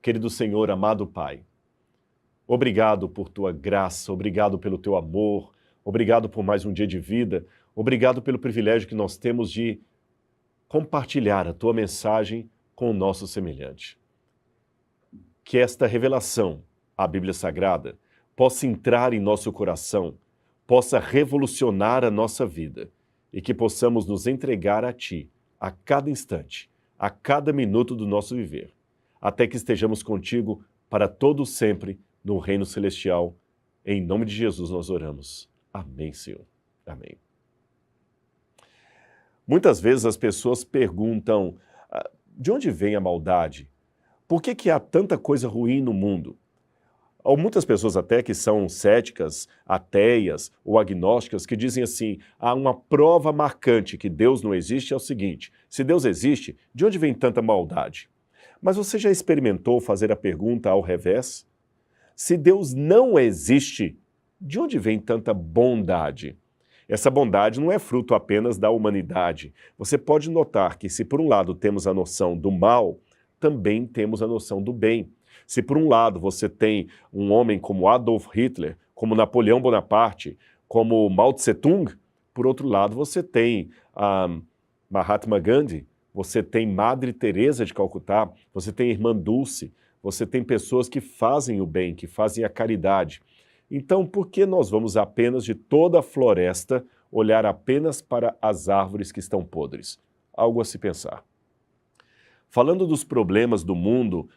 Querido Senhor, amado Pai, obrigado por tua graça, obrigado pelo teu amor, obrigado por mais um dia de vida, obrigado pelo privilégio que nós temos de compartilhar a tua mensagem com o nosso semelhante. Que esta revelação, a Bíblia Sagrada, possa entrar em nosso coração, possa revolucionar a nossa vida e que possamos nos entregar a Ti a cada instante, a cada minuto do nosso viver, até que estejamos contigo para todo sempre no reino celestial. Em nome de Jesus nós oramos. Amém, Senhor. Amém. Muitas vezes as pessoas perguntam, de onde vem a maldade? Por que há tanta coisa ruim no mundo? Ou muitas pessoas até que são céticas, ateias ou agnósticas que dizem assim, há uma prova marcante que Deus não existe é o seguinte, se Deus existe, de onde vem tanta maldade? Mas você já experimentou fazer a pergunta ao revés? Se Deus não existe, de onde vem tanta bondade? Essa bondade não é fruto apenas da humanidade. Você pode notar que se por um lado temos a noção do mal, também temos a noção do bem. Se por um lado você tem um homem como Adolf Hitler, como Napoleão Bonaparte, como Mao Tse-tung, por outro lado você tem Mahatma Gandhi, você tem Madre Teresa de Calcutá, você tem Irmã Dulce, você tem pessoas que fazem o bem, que fazem a caridade. Então, por que nós vamos apenas de toda a floresta olhar apenas para as árvores que estão podres? Algo a se pensar. Falando dos problemas do mundo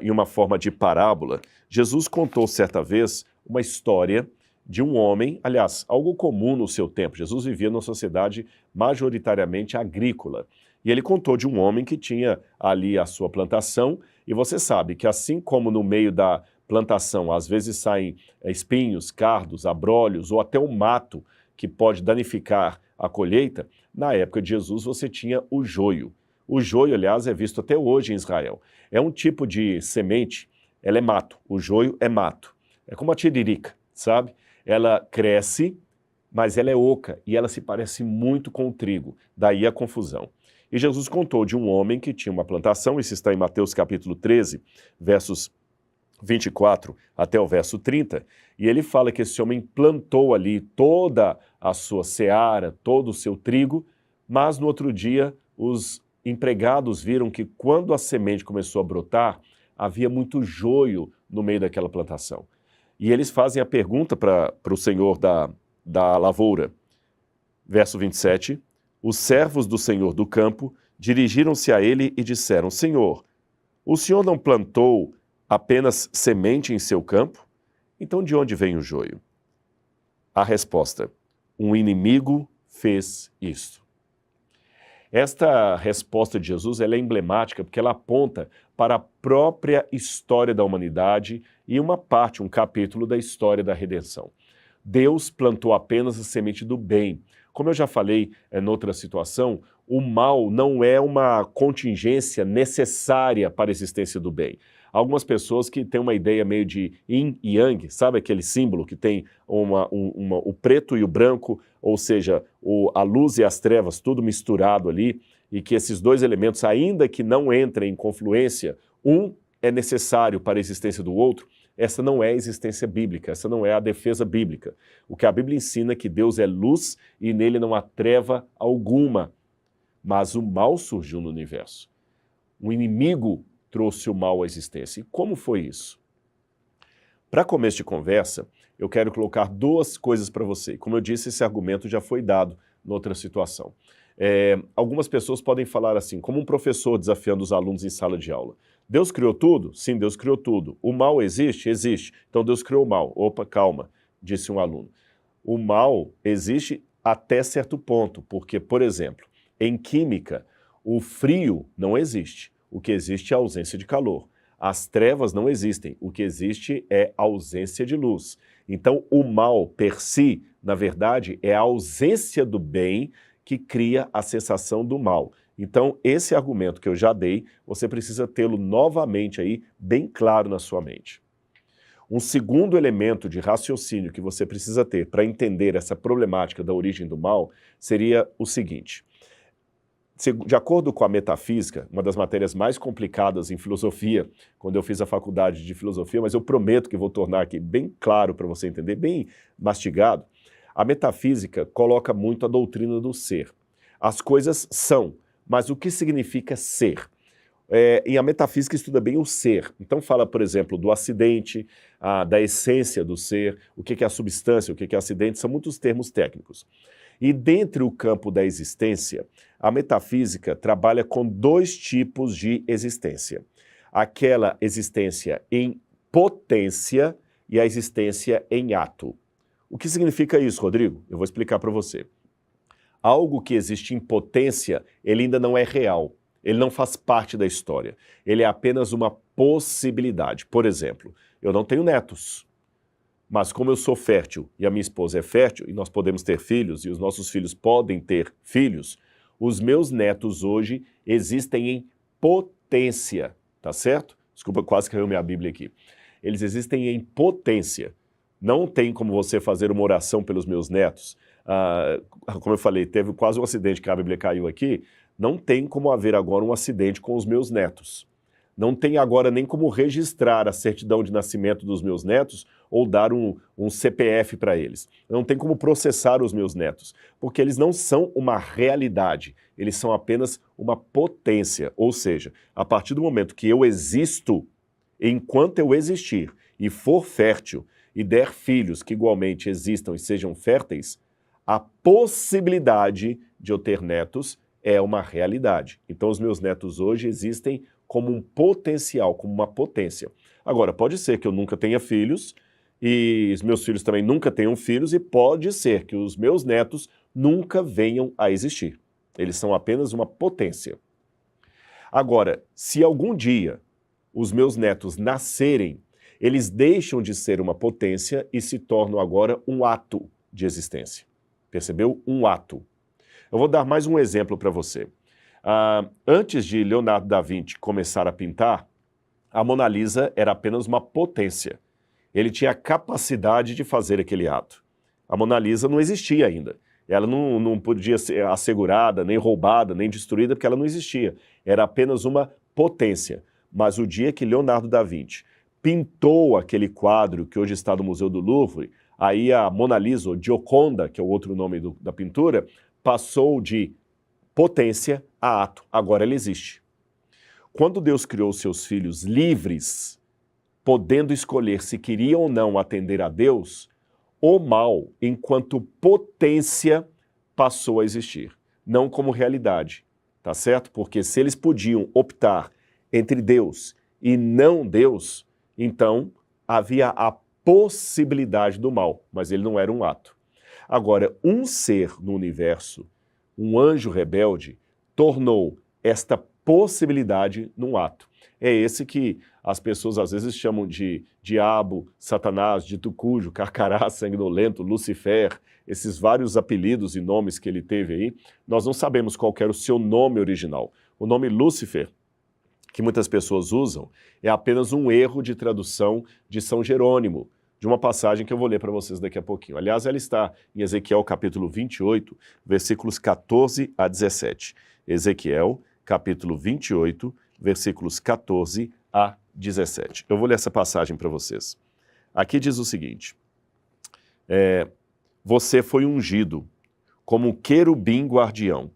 em uma forma de parábola, Jesus contou certa vez uma história de um homem, aliás, algo comum no seu tempo. Jesus vivia numa sociedade majoritariamente agrícola. E ele contou de um homem que tinha ali a sua plantação, e você sabe que assim como no meio da plantação às vezes saem espinhos, cardos, abrolhos ou até um mato que pode danificar a colheita, na época de Jesus você tinha o joio. O joio, aliás, é visto até hoje em Israel. É um tipo de semente, ela é mato, o joio é mato. É como a tiririca, sabe? Ela cresce, mas ela é oca e ela se parece muito com o trigo, daí a confusão. E Jesus contou de um homem que tinha uma plantação, isso está em Mateus capítulo 13, versos 24 até o verso 30, e ele fala que esse homem plantou ali toda a sua seara, todo o seu trigo, mas no outro dia os empregados viram que quando a semente começou a brotar, havia muito joio no meio daquela plantação. E eles fazem a pergunta para o senhor da lavoura. Verso 27, os servos do senhor do campo dirigiram-se a ele e disseram, Senhor, o senhor não plantou apenas semente em seu campo? Então de onde vem o joio? A resposta, um inimigo fez isso. Esta resposta de Jesus ela é emblemática porque ela aponta para a própria história da humanidade e uma parte, um capítulo da história da redenção. Deus plantou apenas a semente do bem. Como eu já falei noutra situação, o mal não é uma contingência necessária para a existência do bem. Algumas pessoas que têm uma ideia meio de yin e yang, sabe aquele símbolo que tem o preto e o branco, ou seja, a luz e as trevas, tudo misturado ali, e que esses dois elementos, ainda que não entrem em confluência, um é necessário para a existência do outro. Essa não é a existência bíblica, essa não é a defesa bíblica. O que a Bíblia ensina é que Deus é luz e nele não há treva alguma. Mas o mal surgiu no universo. O inimigo trouxe o mal à existência. E como foi isso? Para começo de conversa, eu quero colocar duas coisas para você. Como eu disse, esse argumento já foi dado noutra situação. Algumas pessoas podem falar assim, como um professor desafiando os alunos em sala de aula. Deus criou tudo? Sim, Deus criou tudo. O mal existe? Existe. Então Deus criou o mal. Opa, calma, disse um aluno. O mal existe até certo ponto, porque, por exemplo, em química, o frio não existe. O que existe é a ausência de calor. As trevas não existem. O que existe é a ausência de luz. Então, o mal per si, na verdade, é a ausência do bem que cria a sensação do mal. Então, esse argumento que eu já dei, você precisa tê-lo novamente aí bem claro na sua mente. Um segundo elemento de raciocínio que você precisa ter para entender essa problemática da origem do mal seria o seguinte. De acordo com a metafísica, uma das matérias mais complicadas em filosofia, quando eu fiz a faculdade de filosofia, mas eu prometo que vou tornar aqui bem claro para você entender, bem mastigado, a metafísica coloca muito a doutrina do ser. As coisas são, mas o que significa ser? E a metafísica estuda bem o ser. Então fala, por exemplo, do acidente, da essência do ser, o que é a substância, o que é acidente, são muitos termos técnicos. E dentro do campo da existência, a metafísica trabalha com dois tipos de existência. Aquela existência em potência e a existência em ato. O que significa isso, Rodrigo? Eu vou explicar para você. Algo que existe em potência, ele ainda não é real. Ele não faz parte da história. Ele é apenas uma possibilidade. Por exemplo, eu não tenho netos. Mas como eu sou fértil e a minha esposa é fértil, e nós podemos ter filhos, e os nossos filhos podem ter filhos, os meus netos hoje existem em potência, tá certo? Desculpa, quase caiu minha Bíblia aqui. Eles existem em potência. Não tem como você fazer uma oração pelos meus netos. Como eu falei, teve quase um acidente que a Bíblia caiu aqui. Não tem como haver agora um acidente com os meus netos. Não tem agora nem como registrar a certidão de nascimento dos meus netos ou dar um CPF para eles. Não tem como processar os meus netos, porque eles não são uma realidade, eles são apenas uma potência. Ou seja, a partir do momento que eu existo, enquanto eu existir e for fértil e der filhos que igualmente existam e sejam férteis, a possibilidade de eu ter netos é uma realidade. Então os meus netos hoje existem como um potencial, como uma potência. Agora, pode ser que eu nunca tenha filhos e os meus filhos também nunca tenham filhos e pode ser que os meus netos nunca venham a existir. Eles são apenas uma potência. Agora, se algum dia os meus netos nascerem, eles deixam de ser uma potência e se tornam agora um ato de existência. Percebeu? Um ato. Eu vou dar mais um exemplo para você. Antes de Leonardo da Vinci começar a pintar, a Mona Lisa era apenas uma potência. Ele tinha a capacidade de fazer aquele ato. A Mona Lisa não existia ainda. Ela não podia ser assegurada, nem roubada, nem destruída, porque ela não existia. Era apenas uma potência. Mas o dia que Leonardo da Vinci pintou aquele quadro que hoje está no Museu do Louvre, aí a Mona Lisa, ou Gioconda, que é o outro nome da pintura, passou de potência a ato. Agora ela existe. Quando Deus criou seus filhos livres, podendo escolher se queriam ou não atender a Deus, o mal, enquanto potência, passou a existir. Não como realidade, tá certo? Porque se eles podiam optar entre Deus e não Deus, então havia a possibilidade do mal, mas ele não era um ato. Agora, um ser no universo, um anjo rebelde, tornou esta possibilidade num ato. É esse que as pessoas às vezes chamam de diabo, satanás, dito cujo, carcará, sanguinolento, Lucifer, esses vários apelidos e nomes que ele teve aí. Nós não sabemos qual era o seu nome original. O nome Lúcifer, que muitas pessoas usam, é apenas um erro de tradução de São Jerônimo, de uma passagem que eu vou ler para vocês daqui a pouquinho. Aliás, ela está em Ezequiel capítulo 28, versículos 14 a 17. Ezequiel capítulo 28, versículos 14 a 17. Eu vou ler essa passagem para vocês. Aqui diz o seguinte: você foi ungido como um querubim guardião,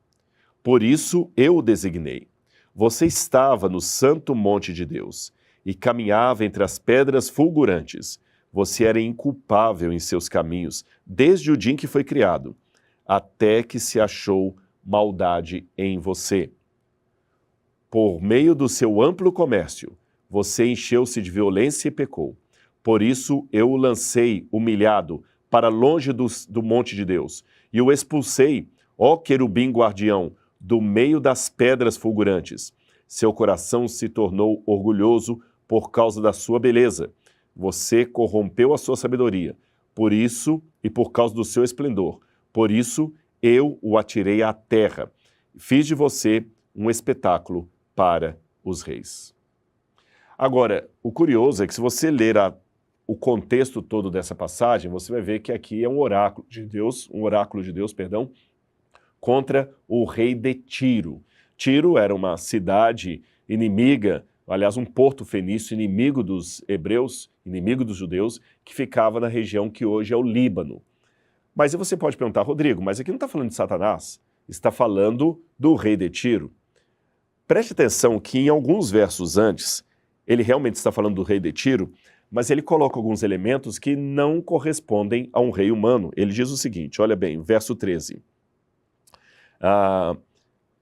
por isso eu o designei. Você estava no santo monte de Deus e caminhava entre as pedras fulgurantes. Você era inculpável em seus caminhos, desde o dia em que foi criado, até que se achou maldade em você. Por meio do seu amplo comércio, você encheu-se de violência e pecou. Por isso eu o lancei, humilhado, para longe do monte de Deus, e o expulsei, ó querubim guardião, do meio das pedras fulgurantes. Seu coração se tornou orgulhoso por causa da sua beleza. Você corrompeu a sua sabedoria, por isso e por causa do seu esplendor. Por isso eu o atirei à terra. Fiz de você um espetáculo para os reis. Agora, o curioso é que se você ler o contexto todo dessa passagem, você vai ver que aqui é um oráculo de Deus, contra o rei de Tiro. Tiro era uma cidade inimiga, aliás, um porto fenício inimigo dos hebreus, inimigo dos judeus, que ficava na região que hoje é o Líbano. Mas aí você pode perguntar, Rodrigo, mas aqui não está falando de Satanás, está falando do rei de Tiro. Preste atenção que em alguns versos antes, ele realmente está falando do rei de Tiro, mas ele coloca alguns elementos que não correspondem a um rei humano. Ele diz o seguinte, olha bem, verso 13.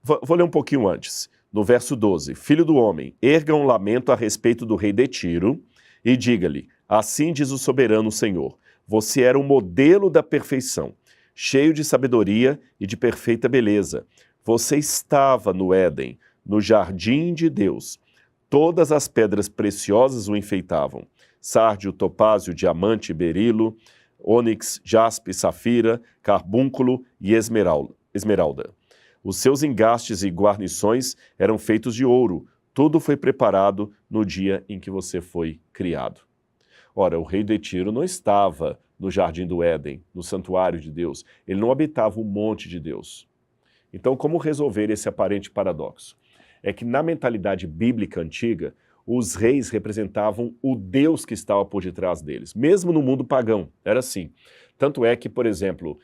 Vou ler um pouquinho antes. No verso 12, filho do homem, erga um lamento a respeito do rei de Tiro e diga-lhe, assim diz o soberano Senhor, você era o modelo da perfeição, cheio de sabedoria e de perfeita beleza. Você estava no Éden, no jardim de Deus. Todas as pedras preciosas o enfeitavam, sárdio, topázio, diamante, berilo, ônix, jaspe, safira, carbúnculo e esmeralda. Os seus engastes e guarnições eram feitos de ouro. Tudo foi preparado no dia em que você foi criado. Ora, o rei de Tiro não estava no jardim do Éden, no santuário de Deus. Ele não habitava o monte de Deus. Então, como resolver esse aparente paradoxo? É que na mentalidade bíblica antiga, os reis representavam o Deus que estava por detrás deles. Mesmo no mundo pagão, era assim. Tanto é que, por exemplo,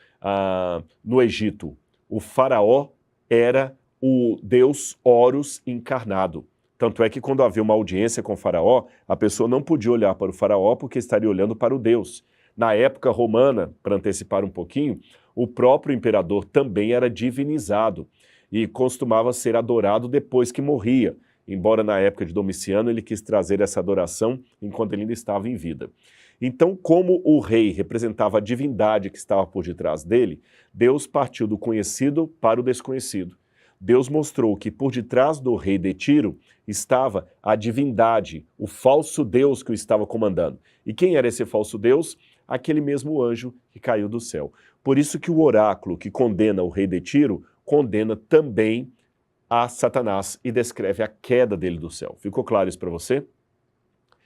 no Egito, o faraó era o deus Horus encarnado. Tanto é que quando havia uma audiência com o faraó, a pessoa não podia olhar para o faraó porque estaria olhando para o deus. Na época romana, para antecipar um pouquinho, o próprio imperador também era divinizado e costumava ser adorado depois que morria, embora na época de Domiciano ele quis trazer essa adoração enquanto ele ainda estava em vida. Então, como o rei representava a divindade que estava por detrás dele, Deus partiu do conhecido para o desconhecido. Deus mostrou que por detrás do rei de Tiro estava a divindade, o falso Deus que o estava comandando. E quem era esse falso Deus? Aquele mesmo anjo que caiu do céu. Por isso que o oráculo que condena o rei de Tiro, condena também a Satanás e descreve a queda dele do céu. Ficou claro isso para você?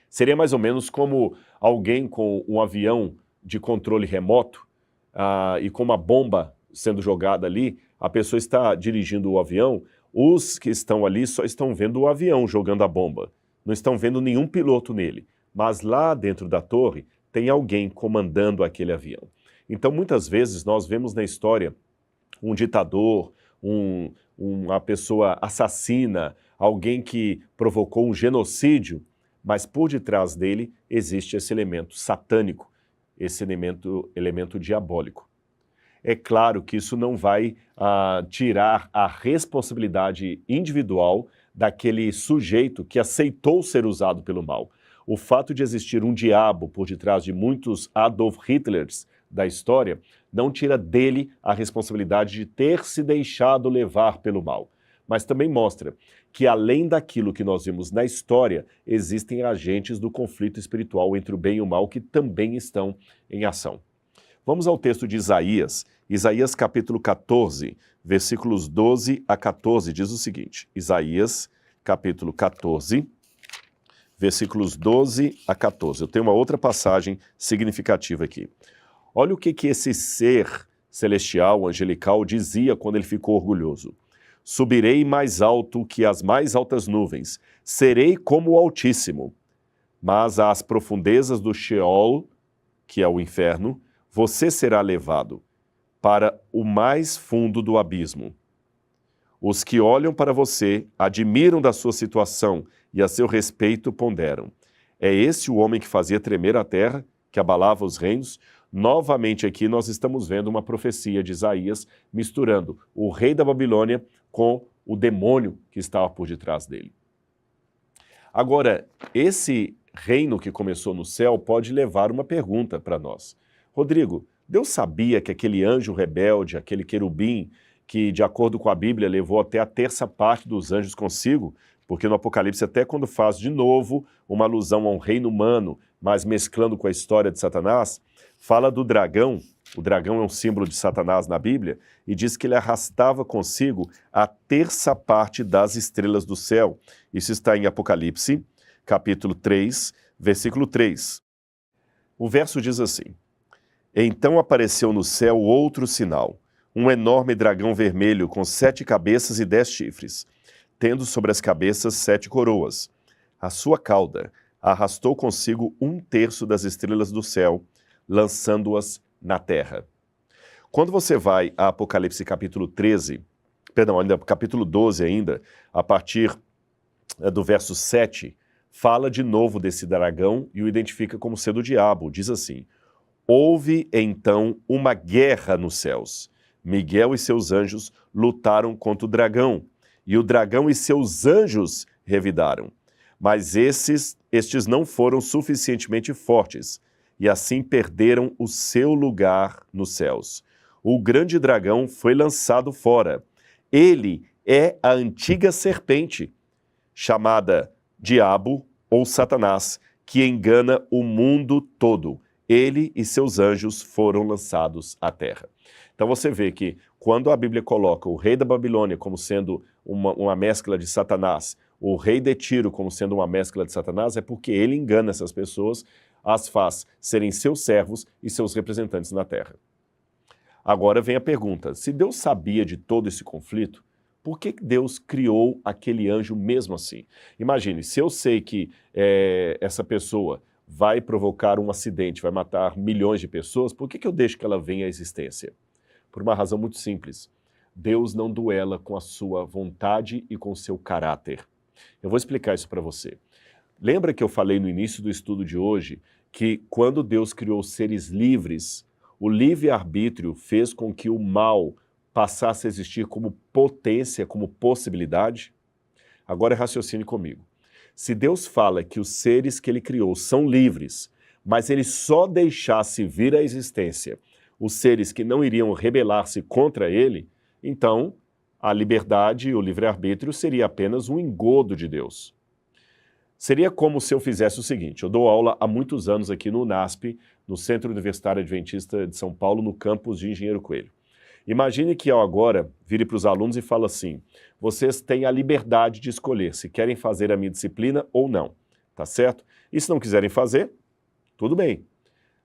Seria mais ou menos como alguém com um avião de controle remoto e com uma bomba sendo jogada ali, a pessoa está dirigindo o avião, os que estão ali só estão vendo o avião jogando a bomba, não estão vendo nenhum piloto nele, mas lá dentro da torre tem alguém comandando aquele avião. Então muitas vezes nós vemos na história um ditador, uma pessoa assassina, alguém que provocou um genocídio, mas por detrás dele existe esse elemento satânico, esse elemento diabólico. É claro que isso não vai tirar a responsabilidade individual daquele sujeito que aceitou ser usado pelo mal. O fato de existir um diabo por detrás de muitos Adolf Hitlers da história não tira dele a responsabilidade de ter se deixado levar pelo mal. Mas também mostra que além daquilo que nós vimos na história, existem agentes do conflito espiritual entre o bem e o mal que também estão em ação. Vamos ao texto de Isaías. Isaías capítulo 14, versículos 12 a 14, diz o seguinte. Isaías capítulo 14, versículos 12 a 14. Eu tenho uma outra passagem significativa aqui. Olha o que esse ser celestial, angelical, dizia quando ele ficou orgulhoso. Subirei mais alto que as mais altas nuvens, serei como o Altíssimo. Mas às profundezas do Sheol, que é o inferno, você será levado para o mais fundo do abismo. Os que olham para você admiram da sua situação e a seu respeito ponderam. É esse o homem que fazia tremer a terra, que abalava os reinos? Novamente aqui nós estamos vendo uma profecia de Isaías misturando o rei da Babilônia com o demônio que estava por detrás dele. Agora, esse reino que começou no céu pode levar uma pergunta para nós. Rodrigo, Deus sabia que aquele anjo rebelde, aquele querubim, que de acordo com a Bíblia levou até a terça parte dos anjos consigo, porque no Apocalipse até quando faz de novo uma alusão a um reino humano, mas mesclando com a história de Satanás, fala do dragão. O dragão é um símbolo de Satanás na Bíblia e diz que ele arrastava consigo a terça parte das estrelas do céu. Isso está em Apocalipse, capítulo 3, versículo 3. O verso diz assim: Então apareceu no céu outro sinal, um enorme dragão vermelho com 7 cabeças e 10 chifres. tendo sobre as cabeças 7 coroas. A sua cauda arrastou consigo 1/3 das estrelas do céu, lançando-as na terra. Quando você vai a Apocalipse capítulo 13, perdão, ainda capítulo 12 ainda, a partir do verso 7, fala de novo desse dragão e o identifica como sendo o diabo. Diz assim: houve então uma guerra nos céus. Miguel e seus anjos lutaram contra o dragão, e o dragão e seus anjos revidaram. Mas estes não foram suficientemente fortes, e assim perderam o seu lugar nos céus. O grande dragão foi lançado fora. Ele é a antiga serpente, chamada Diabo ou Satanás, que engana o mundo todo. Ele e seus anjos foram lançados à terra. Então você vê que quando a Bíblia coloca o rei da Babilônia como sendo uma mescla de Satanás, o rei de Tiro como sendo uma mescla de Satanás, é porque ele engana essas pessoas, as faz serem seus servos e seus representantes na terra. Agora vem a pergunta: se Deus sabia de todo esse conflito, por que Deus criou aquele anjo mesmo assim? Imagine, se eu sei que essa pessoa vai provocar um acidente, vai matar milhões de pessoas, por que eu deixo que ela venha à existência? Por uma razão muito simples. Deus não duela com a sua vontade e com o seu caráter. Eu vou explicar isso para você. Lembra que eu falei no início do estudo de hoje que quando Deus criou seres livres, o livre-arbítrio fez com que o mal passasse a existir como potência, como possibilidade? Agora raciocine comigo. Se Deus fala que os seres que ele criou são livres, mas ele só deixasse vir à existência os seres que não iriam rebelar-se contra ele, então a liberdade e o livre-arbítrio seria apenas um engodo de Deus. Seria como se eu fizesse o seguinte: eu dou aula há muitos anos aqui no UNASP, no Centro Universitário Adventista de São Paulo, no campus de Engenheiro Coelho. Imagine que eu agora vire para os alunos e falo assim: vocês têm a liberdade de escolher se querem fazer a minha disciplina ou não, tá certo? E se não quiserem fazer, tudo bem.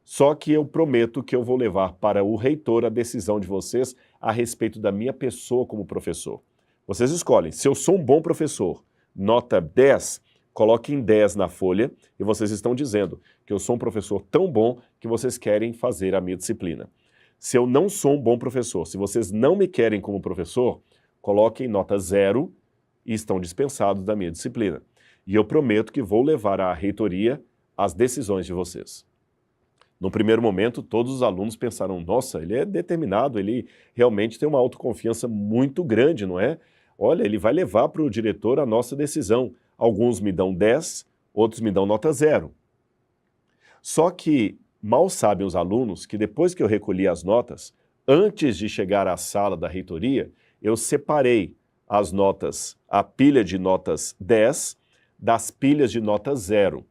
Só que eu prometo que eu vou levar para o reitor a decisão de vocês a respeito da minha pessoa como professor. Vocês escolhem. Se eu sou um bom professor, nota 10, coloquem 10 na folha e vocês estão dizendo que eu sou um professor tão bom que vocês querem fazer a minha disciplina. Se eu não sou um bom professor, se vocês não me querem como professor, coloquem nota 0 e estão dispensados da minha disciplina. E eu prometo que vou levar à reitoria as decisões de vocês. No primeiro momento, todos os alunos pensaram: nossa, ele é determinado, ele realmente tem uma autoconfiança muito grande, não é? Olha, ele vai levar para o diretor a nossa decisão. Alguns me dão 10, outros me dão nota 0. Só que mal sabem os alunos que depois que eu recolhi as notas, antes de chegar à sala da reitoria, eu separei as notas, a pilha de notas 10 das pilhas de nota 0.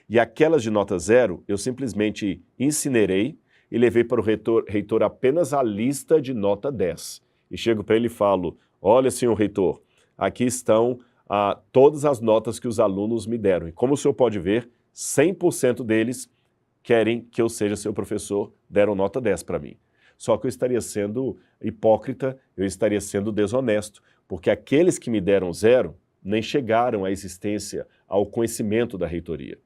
E aquelas de nota 0, eu simplesmente incinerei e levei para o reitor apenas a lista de nota 10. E chego para ele e falo: olha, senhor reitor, aqui estão todas as notas que os alunos me deram. E como o senhor pode ver, 100% deles querem que eu seja seu professor, deram nota 10 para mim. Só que eu estaria sendo hipócrita, eu estaria sendo desonesto, porque aqueles que me deram 0 nem chegaram à existência, ao conhecimento da reitoria.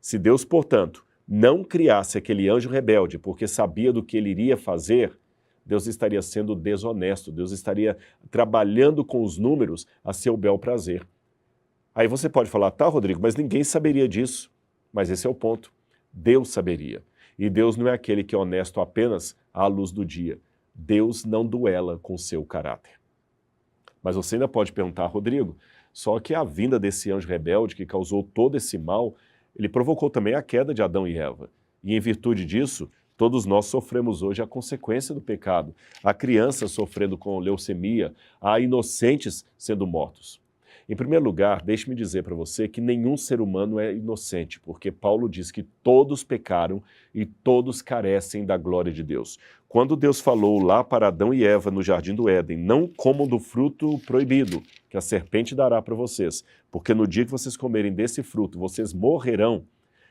Se Deus, portanto, não criasse aquele anjo rebelde porque sabia do que ele iria fazer, Deus estaria sendo desonesto, Deus estaria trabalhando com os números a seu bel prazer. Aí você pode falar: tá, Rodrigo, mas ninguém saberia disso. Mas esse é o ponto. Deus saberia. E Deus não é aquele que é honesto apenas à luz do dia. Deus não duela com seu caráter. Mas você ainda pode perguntar: Rodrigo, só que a vinda desse anjo rebelde que causou todo esse mal, ele provocou também a queda de Adão e Eva. E em virtude disso, todos nós sofremos hoje a consequência do pecado. Há crianças sofrendo com leucemia, há inocentes sendo mortos. Em primeiro lugar, deixe-me dizer para você que nenhum ser humano é inocente, porque Paulo diz que todos pecaram e todos carecem da glória de Deus. Quando Deus falou lá para Adão e Eva no Jardim do Éden: não comam do fruto proibido, que a serpente dará para vocês, porque no dia que vocês comerem desse fruto, vocês morrerão,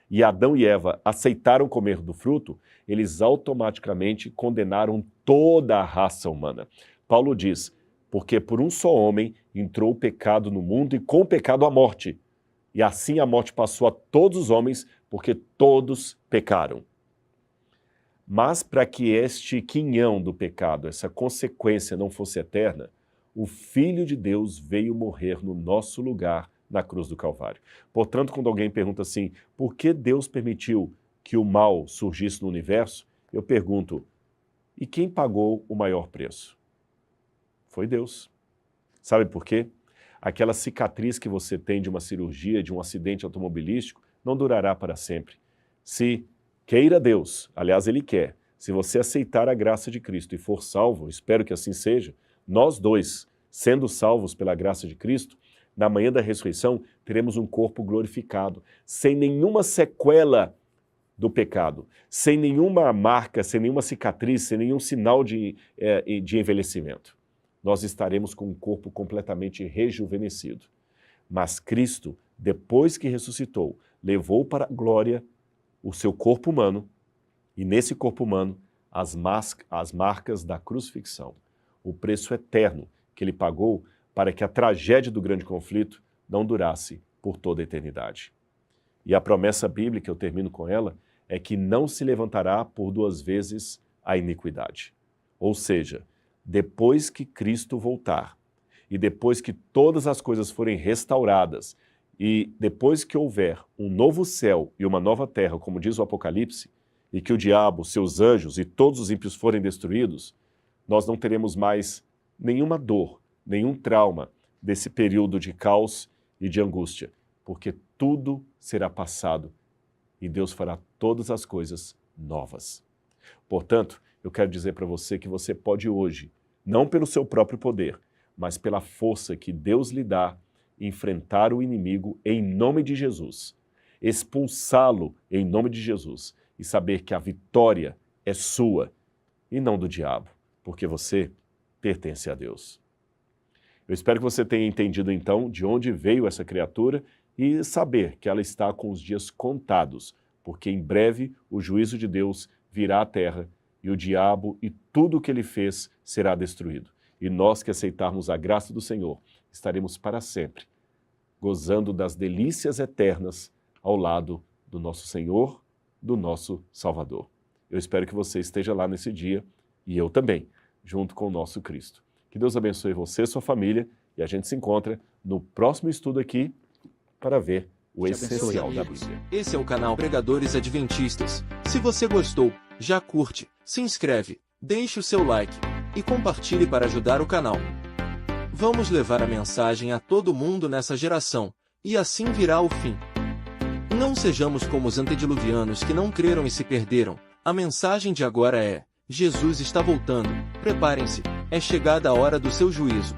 e Adão e Eva aceitaram comer do fruto, eles automaticamente condenaram toda a raça humana. Paulo diz: porque por um só homem entrou o pecado no mundo e com o pecado a morte. E assim a morte passou a todos os homens, porque todos pecaram. Mas para que este quinhão do pecado, essa consequência não fosse eterna, o Filho de Deus veio morrer no nosso lugar na cruz do Calvário. Portanto, quando alguém pergunta assim, por que Deus permitiu que o mal surgisse no universo? Eu pergunto, e quem pagou o maior preço? Foi Deus. Sabe por quê? Aquela cicatriz que você tem de uma cirurgia, de um acidente automobilístico, não durará para sempre. Se queira Deus, aliás, Ele quer, se você aceitar a graça de Cristo e for salvo, espero que assim seja, nós dois, sendo salvos pela graça de Cristo, na manhã da ressurreição, teremos um corpo glorificado, sem nenhuma sequela do pecado, sem nenhuma marca, sem nenhuma cicatriz, sem nenhum sinal de envelhecimento. Nós estaremos com um corpo completamente rejuvenescido. Mas Cristo, depois que ressuscitou, levou para a glória o seu corpo humano, e nesse corpo humano, as marcas da crucifixão, o preço eterno que ele pagou para que a tragédia do grande conflito não durasse por toda a eternidade. E a promessa bíblica, eu termino com ela, é que não se levantará por duas vezes a iniquidade. Ou seja, depois que Cristo voltar, e depois que todas as coisas forem restauradas, e depois que houver um novo céu e uma nova terra, como diz o Apocalipse, e que o diabo, seus anjos e todos os ímpios forem destruídos, nós não teremos mais nenhuma dor, nenhum trauma desse período de caos e de angústia, porque tudo será passado e Deus fará todas as coisas novas. Portanto, eu quero dizer para você que você pode hoje, não pelo seu próprio poder, mas pela força que Deus lhe dá, enfrentar o inimigo em nome de Jesus, expulsá-lo em nome de Jesus e saber que a vitória é sua e não do diabo, porque você pertence a Deus. Eu espero que você tenha entendido então de onde veio essa criatura e saber que ela está com os dias contados, porque em breve o juízo de Deus virá à terra e o diabo e tudo o que ele fez será destruído. E nós que aceitarmos a graça do Senhor, estaremos para sempre gozando das delícias eternas ao lado do nosso Senhor, do nosso Salvador. Eu espero que você esteja lá nesse dia e eu também, junto com o nosso Cristo. Que Deus abençoe você e sua família e a gente se encontra no próximo estudo aqui para ver o essencial da Bíblia. Esse é o canal Pregadores Adventistas. Se você gostou, já curte, se inscreve, deixe o seu like e compartilhe para ajudar o canal. Vamos levar a mensagem a todo mundo nessa geração, e assim virá o fim. Não sejamos como os antediluvianos que não creram e se perderam. A mensagem de agora é: Jesus está voltando, preparem-se, é chegada a hora do seu juízo.